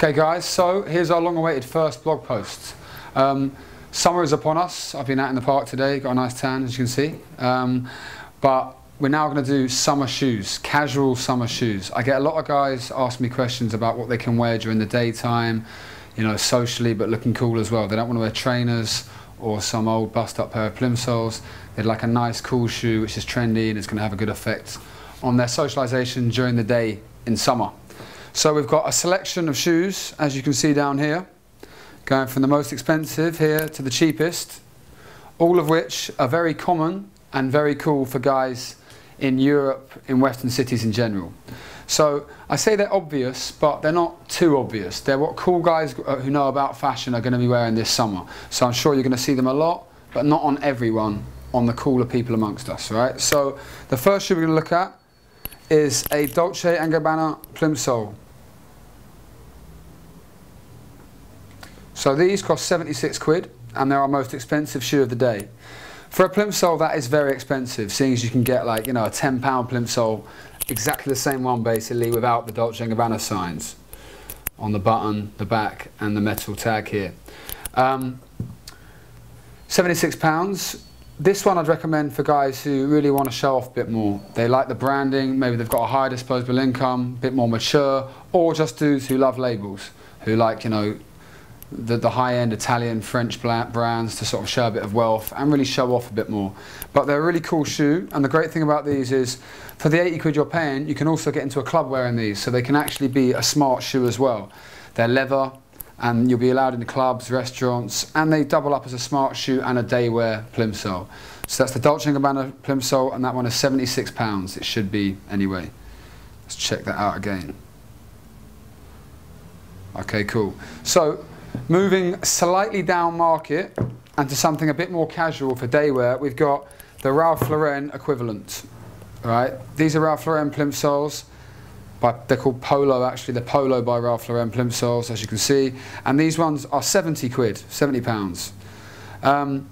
Okay guys, so here's our long-awaited first blog post. Summer is upon us. I've been out in the park today, got a nice tan as you can see. But we're now going to do summer shoes, casual summer shoes. I get a lot of guys ask me questions about what they can wear during the daytime, you know, socially, but looking cool as well. They don't want to wear trainers or some old bust-up pair of plimsolls. They'd like a nice cool shoe which is trendy and it's going to have a good effect on their socialisation during the day in summer. So we've got a selection of shoes, as you can see down here, going from the most expensive here to the cheapest, all of which are very common and very cool for guys in Europe, in Western cities in general. So I say they're obvious, but they're not too obvious. They're what cool guys who know about fashion are going to be wearing this summer. So I'm sure you're going to see them a lot, but not on everyone, on the cooler people amongst us, right? So the first shoe we're going to look at is a Dolce Gabbana plimsoll. So these cost 76 quid and they're our most expensive shoe of the day. For a plimsoll that is very expensive, seeing as you can get like, you know, a £10 plimsoll, exactly the same one basically without the Dolce Gabbana signs on the button, the back and the metal tag here. £76. This one I'd recommend for guys who really want to show off a bit more. They like the branding, maybe they've got a higher disposable income, a bit more mature, or just dudes who love labels, who like, you know, the high-end Italian, French brands to sort of show a bit of wealth and really show off a bit more. But they're a really cool shoe, and the great thing about these is for the 80 quid you're paying, you can also get into a club wearing these, so they can actually be a smart shoe as well. They're leather, and you'll be allowed in clubs, restaurants, and they double up as a smart shoe and a day wear plimsoll. So that's the Dolce Gabbana plimsoll, and that one is £76. It should be anyway. Let's check that out again. Okay, cool. So moving slightly down market and to something a bit more casual for day wear, we've got the Ralph Lauren equivalent. Right? These are Ralph Lauren plimsolls. They're called Polo actually. They're Polo by Ralph Lauren plimsolls, as you can see. And these ones are 70 quid, £70.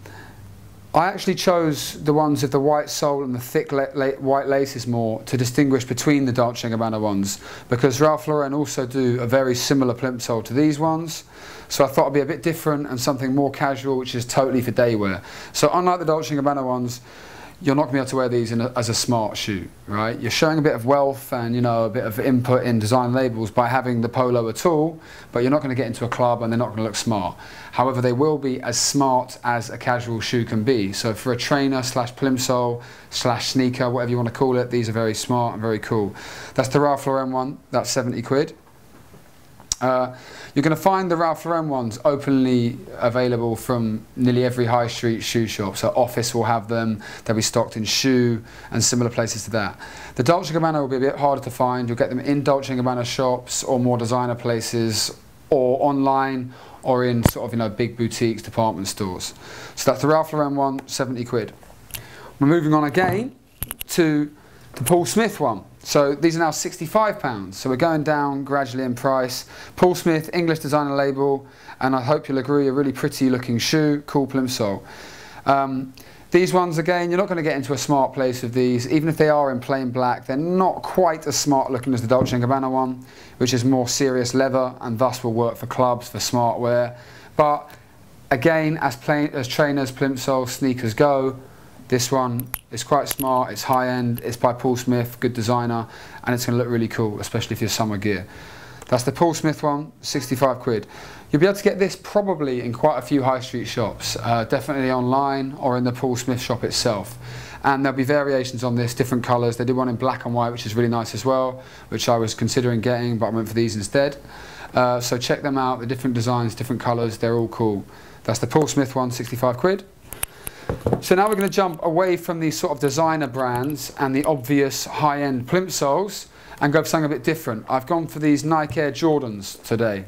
I actually chose the ones with the white sole and the thick white laces more to distinguish between the Dolce & Gabbana ones, because Ralph Lauren also do a very similar plimsoll to these ones. So I thought it'd be a bit different and something more casual, which is totally for day wear. So unlike the Dolce & Gabbana ones, you're not going to be able to wear these as a smart shoe, right? You're showing a bit of wealth and, you know, a bit of input in design labels by having the Polo at all, but you're not going to get into a club and they're not going to look smart. However, they will be as smart as a casual shoe can be. So for a trainer slash plimsoll slash sneaker, whatever you want to call it, these are very smart and very cool. That's the Ralph Lauren one, that's 70 quid. You're going to find the Ralph Lauren ones openly available from nearly every high street shoe shop. So Office will have them, they'll be stocked in Shoe and similar places to that. The Dolce Gabbana will be a bit harder to find. You'll get them in Dolce Gabbana shops or more designer places, or online, or in sort of, you know, big boutiques, department stores. So that's the Ralph Lauren one, 70 quid. We're moving on again to the Paul Smith one. So these are now £65, so we're going down gradually in price. Paul Smith, English designer label, and I hope you'll agree, a really pretty looking shoe, cool plimsoll. These ones, again, you're not going to get into a smart place with these. Even if they are in plain black, they're not quite as smart looking as the Dolce & Gabbana one, which is more serious leather and thus will work for clubs, for smart wear. But again, as trainers, plimsolls, sneakers go, this one is quite smart, it's high-end, it's by Paul Smith, good designer, and it's going to look really cool, especially if you're summer gear. That's the Paul Smith one, 65 quid. You'll be able to get this probably in quite a few high street shops, definitely online or in the Paul Smith shop itself. And there'll be variations on this, different colours. They did one in black and white, which is really nice as well, which I was considering getting, but I went for these instead. So check them out, the different designs, different colours, they're all cool. That's the Paul Smith one, 65 quid. So now we're going to jump away from these sort of designer brands and the obvious high-end plimsolls and go for something a bit different. I've gone for these Nike Air Jordans today.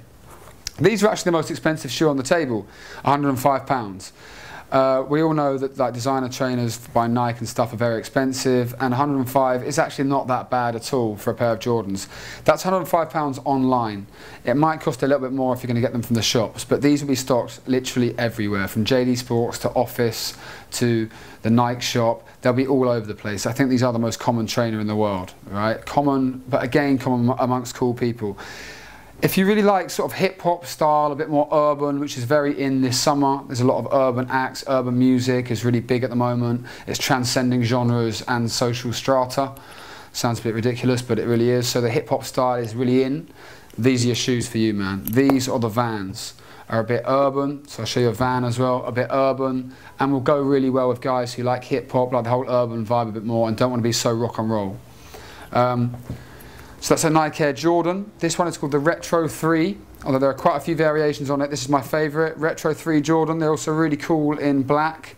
These are actually the most expensive shoe on the table, £105. We all know that like designer trainers by Nike and stuff are very expensive, and 105 is actually not that bad at all for a pair of Jordans. That's £105 online. It might cost a little bit more if you're going to get them from the shops, but these will be stocked literally everywhere, from JD Sports to Office to the Nike shop. They'll be all over the place. I think these are the most common trainer in the world, right? Common, but again, common amongst cool people. If you really like sort of hip hop style, a bit more urban, which is very in this summer, there's a lot of urban acts, urban music is really big at the moment. It's transcending genres and social strata. Sounds a bit ridiculous, but it really is. So the hip hop style is really in. These are your shoes for you, man. These are the Vans. Are a bit urban, so I'll show you a Van as well, a bit urban, and will go really well with guys who like hip hop, like the whole urban vibe a bit more, and don't want to be so rock and roll. So that's a Nike Air Jordan. This one is called the Retro 3, although there are quite a few variations on it. This is my favourite, Retro 3 Jordan. They're also really cool in black,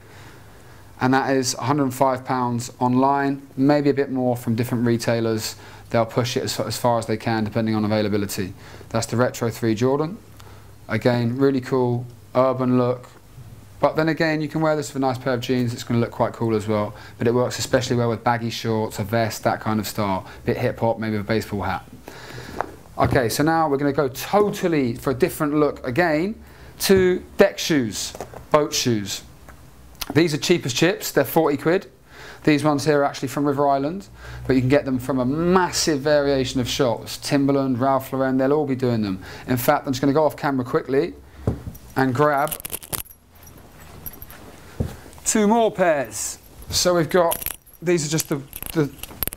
and that is £105 online, maybe a bit more from different retailers. They'll push it as far as they can, depending on availability. That's the Retro 3 Jordan. Again, really cool, urban look. But then again, you can wear this with a nice pair of jeans, it's going to look quite cool as well. But it works especially well with baggy shorts, a vest, that kind of style. Bit hip hop, maybe a baseball hat. Okay, so now we're going to go totally for a different look again to deck shoes, boat shoes. These are cheap as chips, they're 40 quid. These ones here are actually from River Island, but you can get them from a massive variation of shops. Timberland, Ralph Lauren, they'll all be doing them. In fact, I'm just going to go off camera quickly and grab 2 more pairs. So we've got, these are just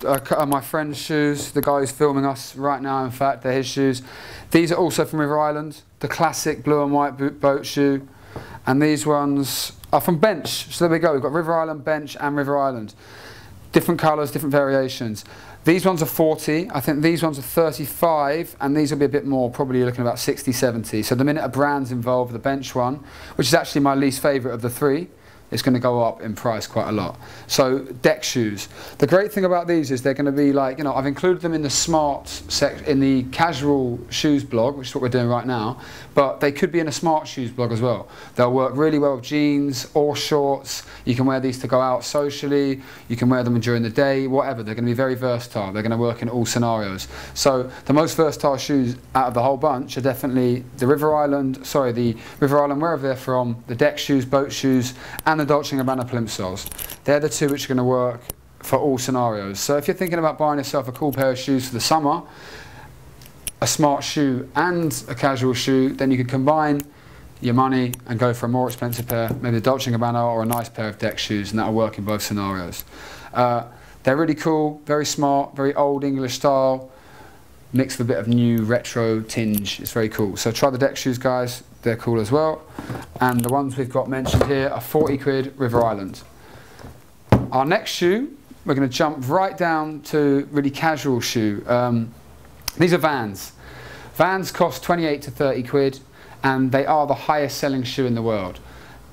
my friend's shoes, the guy who's filming us right now, in fact, they're his shoes. These are also from River Island, the classic blue and white boat shoe. And these ones are from Bench. So there we go, we've got River Island, Bench and River Island. Different colours, different variations. These ones are 40, I think these ones are 35, and these will be a bit more, probably looking about 60, 70. So the minute a brand's involved, the Bench one, which is actually my least favourite of the 3, it's going to go up in price quite a lot. So deck shoes. The great thing about these is they're going to be like, you know, I've included them in the smart section, in the casual shoes blog, which is what we're doing right now, but they could be in a smart shoes blog as well. They'll work really well with jeans or shorts. You can wear these to go out socially, you can wear them during the day, whatever. They're going to be very versatile. They're going to work in all scenarios. So the most versatile shoes out of the whole bunch are definitely the River Island, wherever they're from, the deck shoes, boat shoes, and the Dolce Gabbana plimsolls. They're the 2 which are going to work for all scenarios. So if you're thinking about buying yourself a cool pair of shoes for the summer, a smart shoe and a casual shoe, then you could combine your money and go for a more expensive pair, maybe a Dolce Gabbana or a nice pair of deck shoes, and that'll work in both scenarios. They're really cool, very smart, very old English style, mixed with a bit of new retro tinge. It's very cool. So try the deck shoes, guys. They're cool as well. And the ones we've got mentioned here are 40 quid, River Island. Our next shoe, we're going to jump right down to really casual shoe. These are Vans. Vans cost 28 to 30 quid, and they are the highest selling shoe in the world.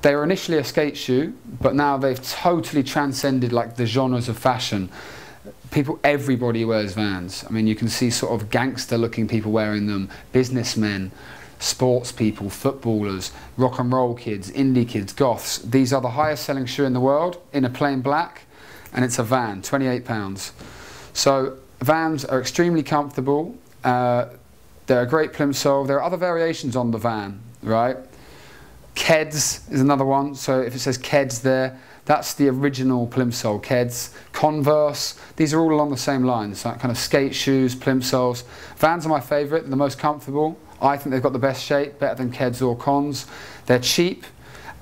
They were initially a skate shoe, but now they've totally transcended like the genres of fashion. Everybody wears Vans. I mean, you can see sort of gangster looking people wearing them, businessmen, sports people, footballers, rock and roll kids, indie kids, goths. These are the highest selling shoe in the world in a plain black, and it's a Van, £28. So Vans are extremely comfortable. They're a great plimsoll. There are other variations on the Van, right? Keds is another one. So if it says Keds there, that's the original plimsoll, Keds. Converse, these are all along the same lines, so kind of skate shoes, plimsolls. Vans are my favourite, they're the most comfortable. I think they've got the best shape, better than Keds or Cons. They're cheap,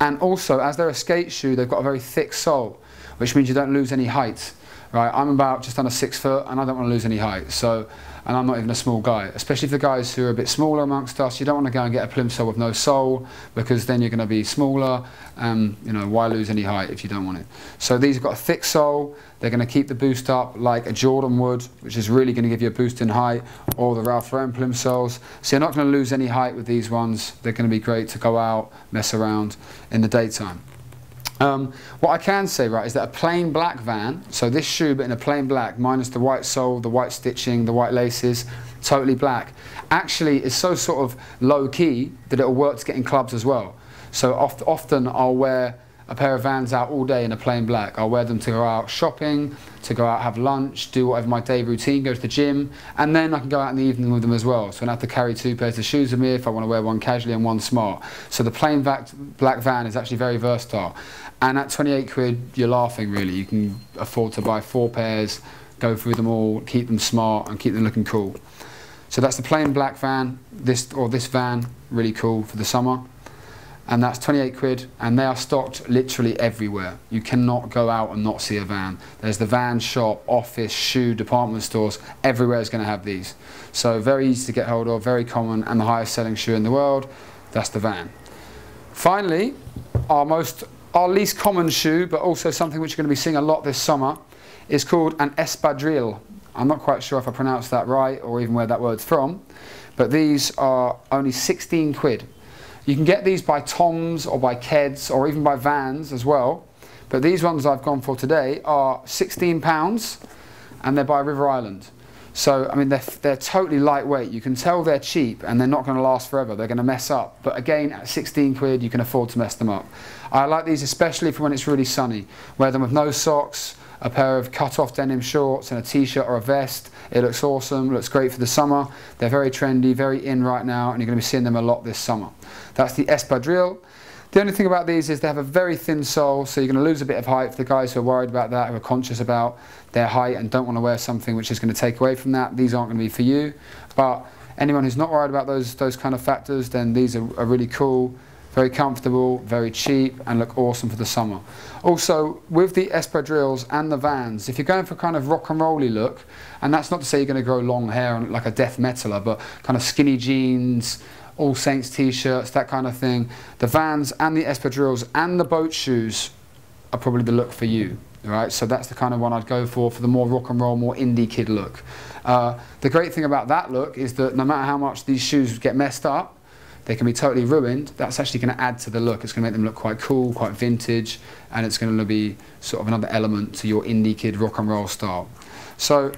and also, as they're a skate shoe, they've got a very thick sole, which means you don't lose any height. Right? I'm about just under 6 foot, and I don't want to lose any height. So, and I'm not even a small guy. Especially for the guys who are a bit smaller amongst us, you don't want to go and get a plimsoll with no sole, because then you're going to be smaller. You know, why lose any height if you don't want it? So these have got a thick sole. They're going to keep the boost up like a Jordan would, which is really going to give you a boost in height, or the Ralph Lauren plimsolls. So you're not going to lose any height with these ones. They're going to be great to go out, mess around in the daytime. What I can say, right, is that a plain black Van, so this shoe but in a plain black, minus the white sole, the white stitching, the white laces, totally black, actually is so sort of low key that it'll work to get in clubs as well. So often I'll wear a pair of Vans out all day in a plain black. I'll wear them to go out shopping, to go out have lunch, do whatever my day routine, go to the gym, and then I can go out in the evening with them as well. So I don't have to carry 2 pairs of shoes with me if I want to wear one casually and one smart. So the plain black Van is actually very versatile. And at 28 quid, you're laughing really. You can afford to buy 4 pairs, go through them all, keep them smart and keep them looking cool. So that's the plain black van, this van, really cool for the summer. And that's 28 quid, and they are stocked literally everywhere. You cannot go out and not see a van. There's the van shop, office, shoe, department stores, everywhere is going to have these. So very easy to get hold of, very common, and the highest selling shoe in the world, that's the van. Finally, our least common shoe, but also something which you're going to be seeing a lot this summer, is called an Espadrille. I'm not quite sure if I pronounced that right or even where that word's from, but these are only 16 quid. You can get these by Tom's or by Keds or even by Vans as well, but these ones I've gone for today are £16 and they're by River Island. So I mean they're totally lightweight. You can tell they're cheap and they're not going to last forever. They're going to mess up, but again at 16 quid you can afford to mess them up. I like these especially for when it's really sunny. Wear them with no socks, a pair of cut-off denim shorts and a t-shirt or a vest. It looks awesome, looks great for the summer. They're very trendy, very in right now, and you're going to be seeing them a lot this summer. That's the Espadrille. The only thing about these is they have a very thin sole, so you're going to lose a bit of height for the guys who are worried about that, who are conscious about their height and don't want to wear something which is going to take away from that. These aren't going to be for you. But anyone who's not worried about those kind of factors, then these are really cool. Very comfortable, very cheap, and look awesome for the summer. Also, with the Espadrilles and the Vans, if you're going for kind of rock and rolly look, and that's not to say you're going to grow long hair and like a death metaler, but kind of skinny jeans, All Saints t-shirts, that kind of thing, the Vans and the Espadrilles and the boat shoes are probably the look for you. Right? So that's the kind of one I'd go for the more rock and roll, more indie kid look. The great thing about that look is that no matter how much these shoes get messed up, they can be totally ruined. That's actually going to add to the look. It's going to make them look quite cool, quite vintage, and it's going to be sort of another element to your indie kid rock and roll style. So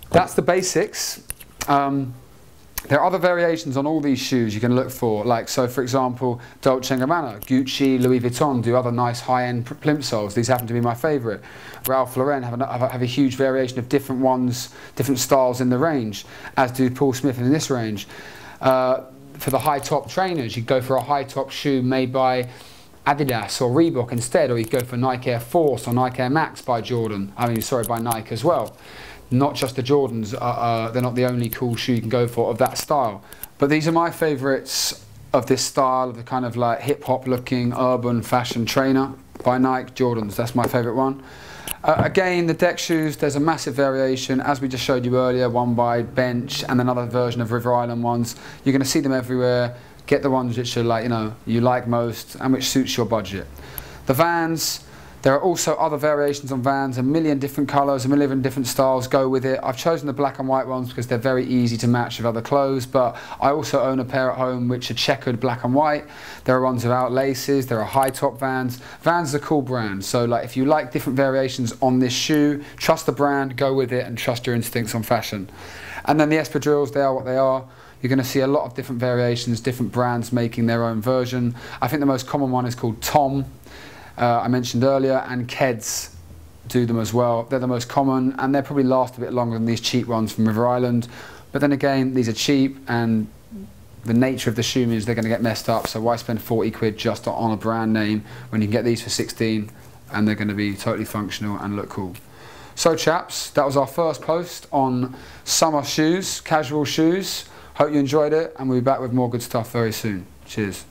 that's the basics. There are other variations on all these shoes you can look for, like, so for example, Dolce Gabbana, Gucci, Louis Vuitton do other nice high-end plimp soles. These happen to be my favourite. Ralph Lauren have a huge variation of different ones, different styles in the range, as do Paul Smith in this range. For the high-top trainers, you go for a high-top shoe made by Adidas or Reebok instead, or you go for Nike Air Force or Nike Air Max by Jordan. By Nike as well. Not just the Jordans, they're not the only cool shoe you can go for of that style. But these are my favourites of this style, of the kind of like hip-hop looking urban fashion trainer by Nike, Jordans. That's my favourite one. Again, the deck shoes, there's a massive variation, as we just showed you earlier, one by Bench and another version of River Island ones. You're going to see them everywhere. Get the ones which are like, you like most and which suits your budget. The Vans, there are also other variations on Vans, a million different colours, a million different styles go with it. I've chosen the black and white ones because they're very easy to match with other clothes, but I also own a pair at home which are checkered black and white. There are ones without laces, there are high top Vans. Vans is a cool brand, so like if you like different variations on this shoe, trust the brand, go with it and trust your instincts on fashion. And then the Espadrilles, they are what they are. You're going to see a lot of different variations, different brands making their own version. I think the most common one is called Tom. I mentioned earlier, and Keds do them as well. They're the most common and they probably last a bit longer than these cheap ones from River Island. But then again, these are cheap and the nature of the shoe means they're going to get messed up, so why spend 40 quid just on a brand name when you can get these for 16 and they're going to be totally functional and look cool. So chaps, that was our first post on summer shoes, casual shoes. Hope you enjoyed it and we'll be back with more good stuff very soon. Cheers.